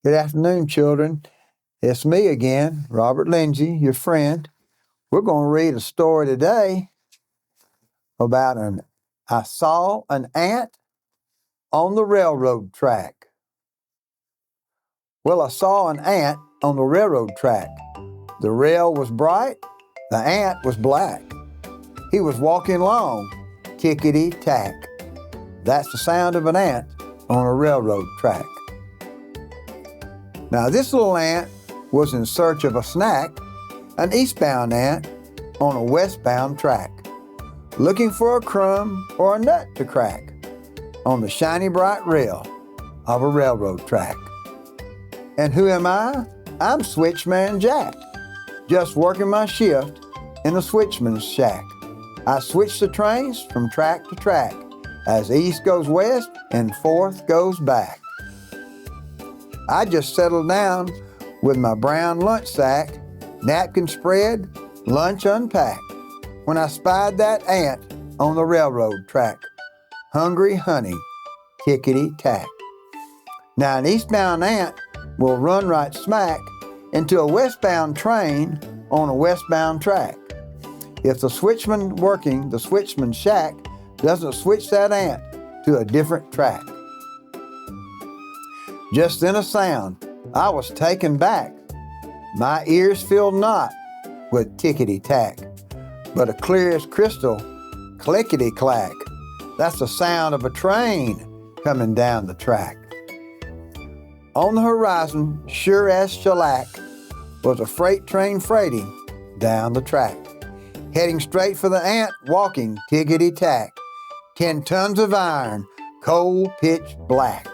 Good afternoon, children. It's me again, Robert Lindsey, your friend. We're going to read a story today about I saw an ant on the railroad track. Well, I saw an ant on the railroad track. The rail was bright, the ant was black. He was walking along, tickety-tack. That's the sound of an ant on a railroad track. Now, this little ant was in search of a snack, an eastbound ant on a westbound track, looking for a crumb or a nut to crack on the shiny bright rail of a railroad track. And who am I? I'm Switchman Jack, just working my shift in a switchman's shack. I switch the trains from track to track, as east goes west and forth goes back. I just settled down with my brown lunch sack, napkin spread, lunch unpacked, when I spied that ant on the railroad track, hungry honey, tickety-tack. Now an eastbound ant will run right smack into a westbound train on a westbound track. If the switchman working the switchman's shack doesn't switch that ant to a different track. Just then a sound, I was taken back. My ears filled not with tickety-tack, but a clear as crystal, clickety-clack. That's the sound of a train coming down the track. On the horizon, sure as shellac, was a freight train freighting down the track, heading straight for the ant walking tickety-tack. 10 tons of iron, cold pitch black.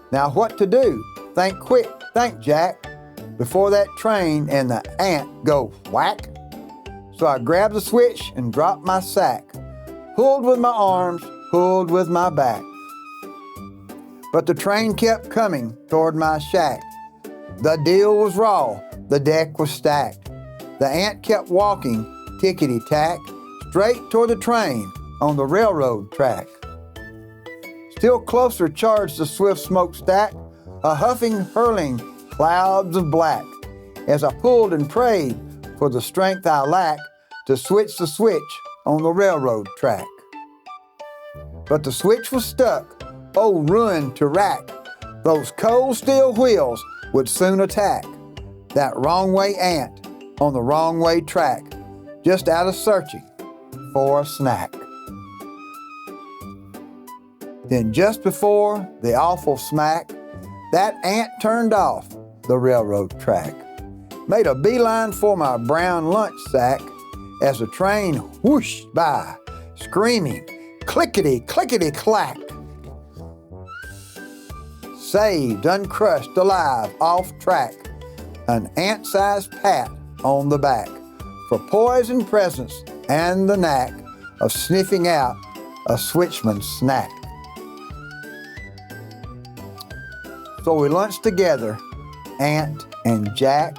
Now what to do? Think quick, think Jack, before that train and the ant go whack. So I grabbed the switch and dropped my sack, pulled with my arms, pulled with my back. But the train kept coming toward my shack. The deal was raw, the deck was stacked. The ant kept walking, tickety-tack, straight toward the train on the railroad track. Still closer charged the swift smokestack, a huffing, hurling clouds of black, as I pulled and prayed for the strength I lack to switch the switch on the railroad track. But the switch was stuck, oh ruin to rack. Those cold steel wheels would soon attack that wrong way ant on the wrong way track, just out of searching for a snack. Then just before the awful smack, that ant turned off the railroad track, made a beeline for my brown lunch sack as the train whooshed by, screaming, clickety, clickety, clack. Saved, uncrushed, alive, off track, an ant-sized pat on the back for poison presence and the knack of sniffing out a switchman's snack. So we lunched together, Ant and Jack.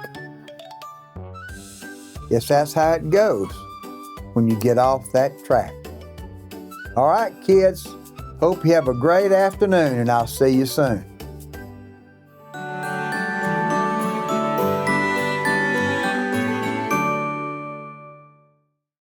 Yes, that's how it goes when you get off that track. All right, kids, hope you have a great afternoon, and I'll see you soon.